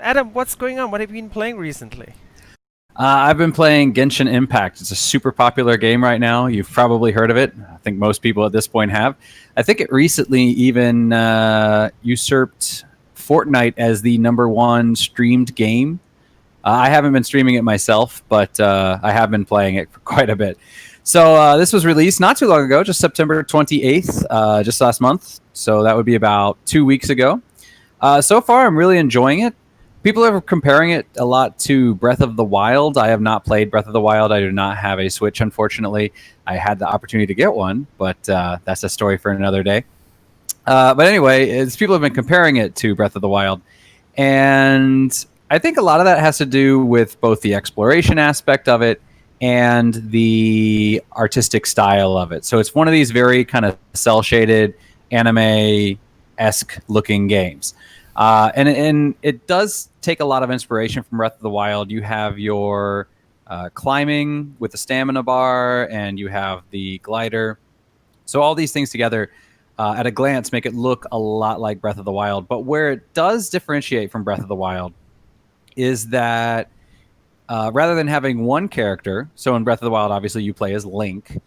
Adam, what's going on? What have you been playing recently? I've been playing Genshin Impact. It's a super popular game right now. You've probably heard of it. I think most people at this point have. I think it recently even usurped Fortnite as the number one streamed game. I haven't been streaming it myself, but I have been playing it for quite a bit. So this was released not too long ago, just September 28th, just last month. So that would be about 2 weeks ago. So far, I'm really enjoying it. People are comparing it a lot to Breath of the Wild. I have not played Breath of the Wild. I do not have a Switch, unfortunately. I had the opportunity to get one, but that's a story for another day. But anyway, people have been comparing it to Breath of the Wild. And I think a lot of that has to do with both the exploration aspect of it and the artistic style of it. So it's one of these very kind of cell shaded anime esque looking games. And it does take a lot of inspiration from Breath of the Wild. You have your climbing with the stamina bar, and you have the glider. So all these things together, at a glance, make it look a lot like Breath of the Wild. But where it does differentiate from Breath of the Wild is that rather than having one character, so in Breath of the Wild, obviously you play as Link.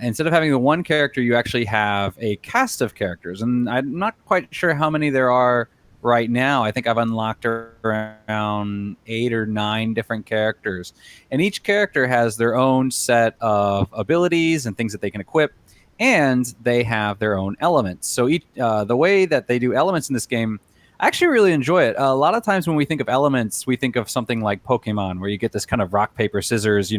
Instead of having the one character, you actually have a cast of characters, and I'm not quite sure how many there are right now. I think I've unlocked around 8 or 9 different characters, and each character has their own set of abilities and things that they can equip, and they have their own elements. So the way that they do elements in this game, I actually really enjoy it. A lot of times when we think of elements, we think of something like Pokemon, where you get this kind of rock, paper, scissors,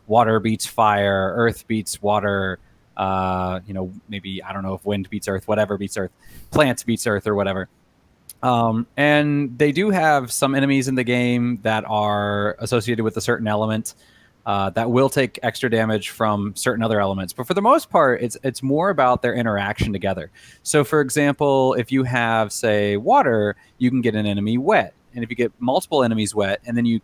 water beats fire, earth beats water, maybe, I don't know if wind beats earth, whatever beats earth, plants beats earth or whatever. And they do have some enemies in the game that are associated with a certain element that will take extra damage from certain other elements. But for the most part, it's more about their interaction together. So, for example, if you have, say, water, you can get an enemy wet. And if you get multiple enemies wet and then you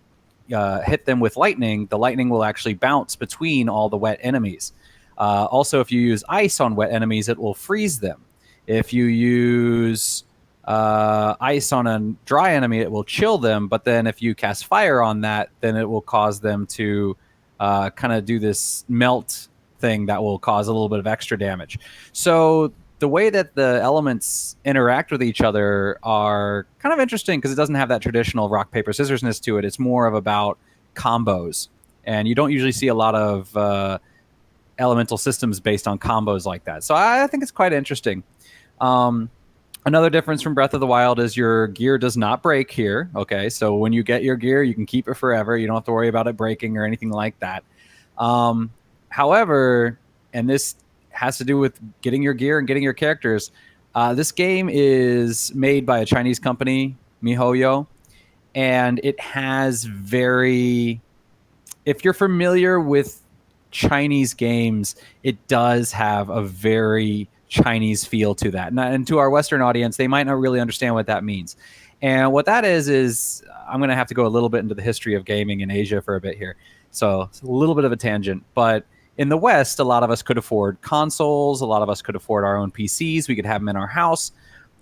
hit them with lightning, the lightning will actually bounce between all the wet enemies. Also, if you use ice on wet enemies, it will freeze them. If you use ice on a dry enemy, it will chill them. But then if you cast fire on that, then it will cause them to kind of do this melt thing that will cause a little bit of extra damage. So the way that the elements interact with each other are kind of interesting because it doesn't have that traditional rock, paper, scissorsness to it. It's more of about combos. And you don't usually see a lot of elemental systems based on combos like that. So I think it's quite interesting. Another difference from Breath of the Wild is your gear does not break here. Okay, so when you get your gear, you can keep it forever. You don't have to worry about it breaking or anything like that. However, and this has to do with getting your gear and getting your characters, this game is made by a Chinese company, MiHoYo, and it has very... If you're familiar with Chinese games, it does have a very Chinese feel to that. And to our Western audience, they might not really understand what that means. And what that is I'm going to have to go a little bit into the history of gaming in Asia for a bit here. So it's a little bit of a tangent. But in the West, a lot of us could afford consoles. A lot of us could afford our own PCs. We could have them in our house.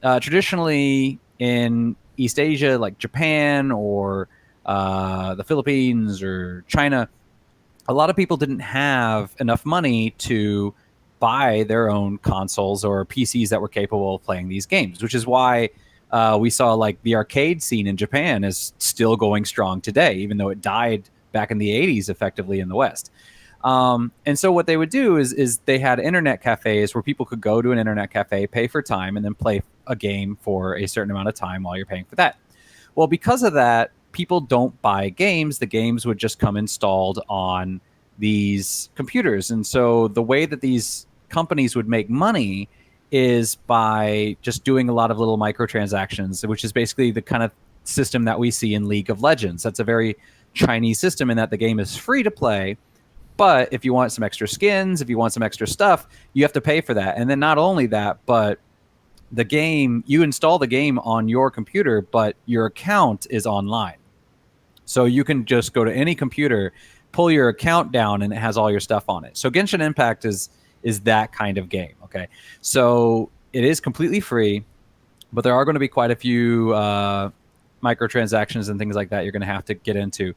Traditionally, in East Asia, like Japan or the Philippines or China, a lot of people didn't have enough money to buy their own consoles or PCs that were capable of playing these games, which is why we saw like the arcade scene in Japan is still going strong today, even though it died back in the 80s effectively in the West. And so what they would do is they had internet cafes where people could go to an internet cafe, pay for time, and then play a game for a certain amount of time while you're paying for that. Well, because of that, people don't buy games. The games would just come installed on these computers. And so the way that these companies would make money is by just doing a lot of little microtransactions, which is basically the kind of system that we see in League of Legends. That's a very Chinese system in that the game is free to play. But if you want some extra skins, if you want some extra stuff, you have to pay for that. And then not only that, but the game, you install the game on your computer, but your account is online. So you can just go to any computer, pull your account down, and it has all your stuff on it. So Genshin Impact is that kind of game. Okay, so it is completely free, but there are going to be quite a few microtransactions and things like that you're going to have to get into.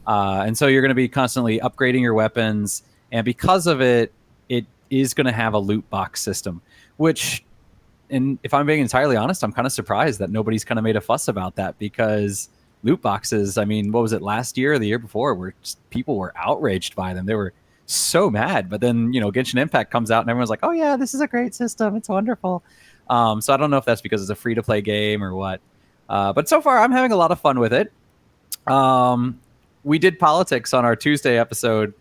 And so you're going to be constantly upgrading your weapons. And because of it, it is going to have a loot box system, which, and if I'm being entirely honest, I'm kind of surprised that nobody's kind of made a fuss about that, because loot boxes, I mean, what was it, last year or the year before, where people were outraged by them. They were so mad. But then, Genshin Impact comes out and everyone's like, oh yeah, this is a great system. It's wonderful. So I don't know if that's because it's a free to play game or what. But so far, I'm having a lot of fun with it. We did politics on our Tuesday episode.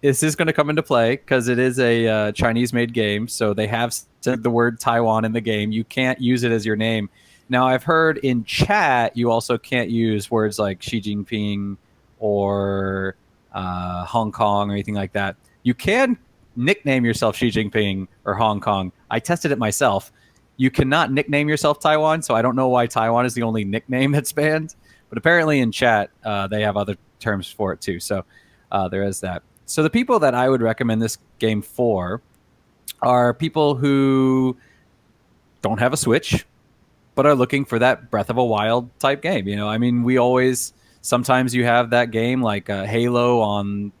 This is going to come into play because it is a Chinese-made game, so they have said the word Taiwan in the game. You can't use it as your name. Now, I've heard in chat you also can't use words like Xi Jinping or Hong Kong or anything like that. You can nickname yourself Xi Jinping or Hong Kong. I tested it myself. You cannot nickname yourself Taiwan, so I don't know why Taiwan is the only nickname that's banned. But apparently in chat, they have other terms for it too. So there is that. So the people that I would recommend this game for are people who don't have a Switch, but are looking for that Breath of a Wild type game. I mean, sometimes you have that game like Halo on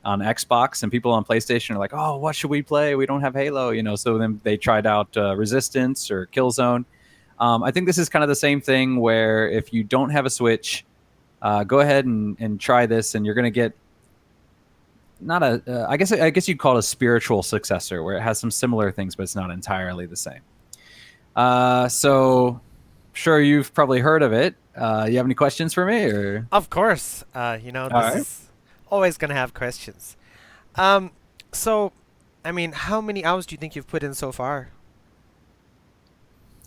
Xbox, and people on PlayStation are like, oh, what should we play? We don't have Halo, so then they tried out Resistance or Killzone. I think this is kind of the same thing where if you don't have a Switch, go ahead and try this, and you're going to get not I guess you'd call it a spiritual successor, where it has some similar things, but it's not entirely the same. So sure, you've probably heard of it. You have any questions for me, or? Of course. This is always going to have questions. So, I mean, how many hours do you think you've put in so far?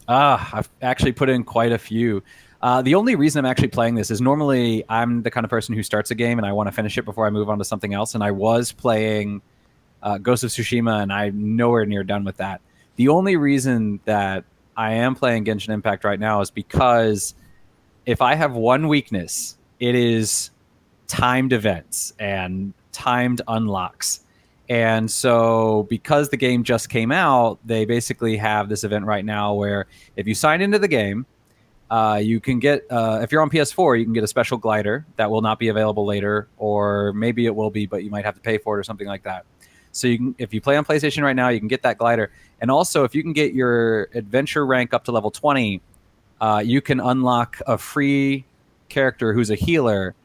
I've actually put in quite a few. The only reason I'm actually playing this is normally I'm the kind of person who starts a game and I want to finish it before I move on to something else. And I was playing Ghost of Tsushima, and I'm nowhere near done with that. The only reason that I am playing Genshin Impact right now is because if I have one weakness, it is timed events and timed unlocks. And so because the game just came out, they basically have this event right now where if you sign into the game, you can get, if you're on PS4, you can get a special glider that will not be available later, or maybe it will be, but you might have to pay for it or something like that. So if you play on PlayStation right now, you can get that glider. And also, if you can get your adventure rank up to level 20, you can unlock a free character who's a healer.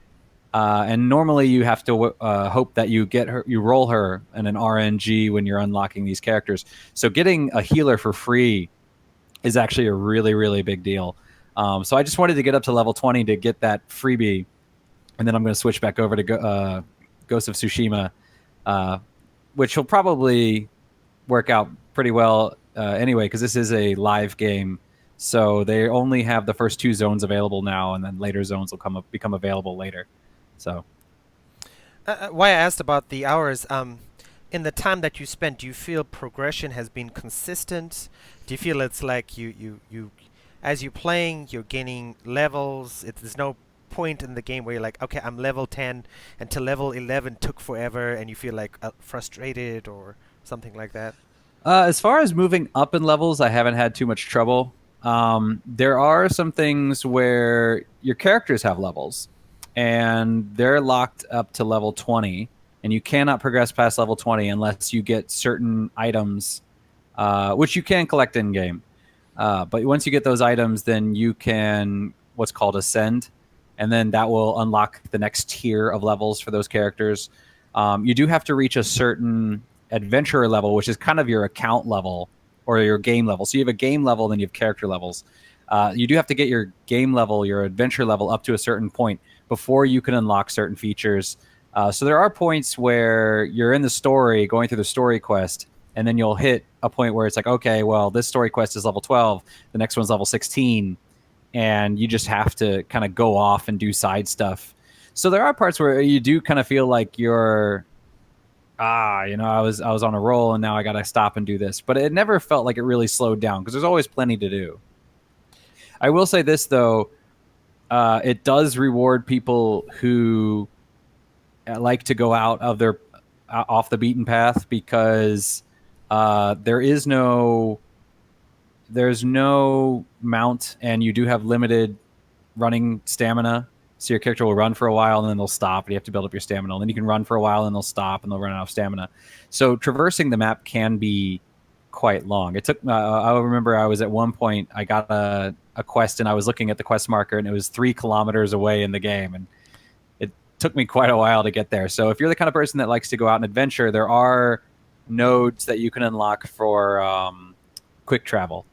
And normally you have to hope that you roll her in an RNG when you're unlocking these characters. So getting a healer for free is actually a really, really big deal. So I just wanted to get up to level 20 to get that freebie, and then I'm going to switch back over to Ghost of Tsushima, which will probably work out pretty well anyway, because this is a live game. So they only have the first 2 zones available now, and then later zones will become available later. So Why I asked about the hours, in the time that you spent, do you feel progression has been consistent? Do you feel it's like you as you're playing, you're gaining levels? There's no point in the game where you're like, okay, I'm level 10 until level 11 took forever, and you feel like frustrated or something like that? As far as moving up in levels, I haven't had too much trouble. There are some things where your characters have levels, and they're locked up to level 20, and you cannot progress past level 20 unless you get certain items, which you can collect in game. But once you get those items, then you can what's called ascend, and then that will unlock the next tier of levels for those characters. You do have to reach a certain adventurer level, which is kind of your account level or your game level. So you have a game level, then you have character levels. You do have to get your game level, your adventure level, up to a certain point before you can unlock certain features. So there are points where you're in the story, going through the story quest, and then you'll hit a point where it's like, okay, well, this story quest is level 12, the next one's level 16, and you just have to kind of go off and do side stuff. So there are parts where you do kind of feel like you're, I was on a roll, and now I got to stop and do this. But it never felt like it really slowed down, because there's always plenty to do. I will say this, though. It does reward people who like to go out of off the beaten path, because there's no mount, and you do have limited running stamina. So your character will run for a while and then they'll stop, and you have to build up your stamina. And then you can run for a while and they'll stop and they'll run out of stamina. So traversing the map can be quite long. It took. I remember I was at one point. I got a quest and I was looking at the quest marker and it was 3 kilometers away in the game, and it took me quite a while to get there. So if you're the kind of person that likes to go out and adventure, there are nodes that you can unlock for quick travel.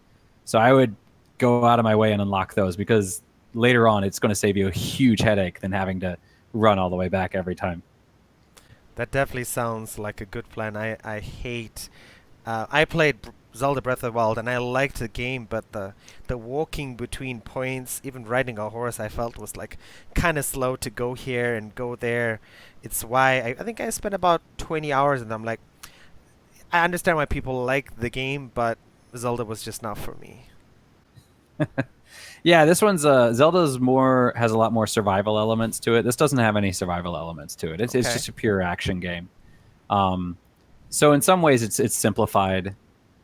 So I would go out of my way and unlock those, because later on it's going to save you a huge headache than having to run all the way back every time. That definitely sounds like a good plan. I hate. I played Zelda Breath of the Wild and I liked the game, but the walking between points, even riding a horse, I felt was like kind of slow to go here and go there. It's why I think I spent about 20 hours, and I'm like, I understand why people like the game, but Zelda was just not for me. Yeah, this one's Zelda's more has a lot more survival elements to it. This doesn't have any survival elements to it. It's Okay. just a pure action game. Um, so in some ways it's simplified,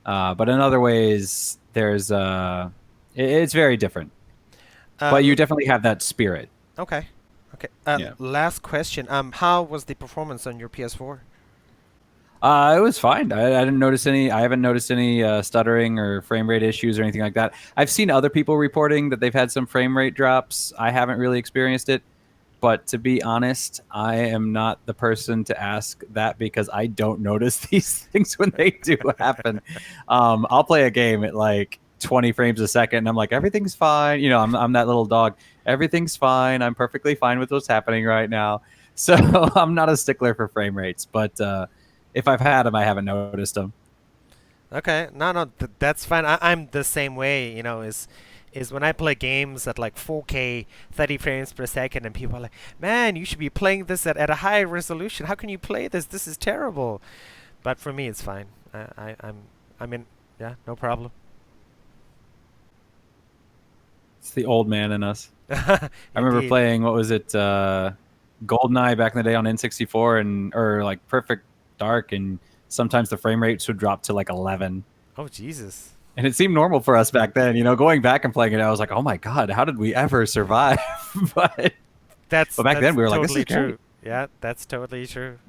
but in other ways there's it's very different. But you L- definitely have that spirit. okay. Okay. Yeah. Last question. How was the performance on your PS4? It was fine. I didn't notice any. I haven't noticed any stuttering or frame rate issues or anything like that. I've seen other people reporting that they've had some frame rate drops. I haven't really experienced it, but to be honest, I am not the person to ask that, because I don't notice these things when they do happen. I'll play a game at like 20 frames a second, and I'm like, everything's fine. You know, I'm that little dog. Everything's fine. I'm perfectly fine with what's happening right now. So I'm not a stickler for frame rates, but if I've had them, I haven't noticed them. Okay, no, no, that's fine. I'm the same way, is when I play games at like 4K, 30 frames per second, and people are like, man, you should be playing this at a high resolution. How can you play this? This is terrible. But for me, it's fine. I'm in, yeah, no problem. It's the old man in us. I remember Indeed. playing, what was it, GoldenEye back in the day on N64, and or like Perfect Dark, and sometimes the frame rates would drop to like 11. Oh, Jesus. And it seemed normal for us back then. You know, going back and playing it, I was like, oh my God, how did we ever survive? but That's but back then that's we were like, this is totally great. true. Yeah, that's totally true.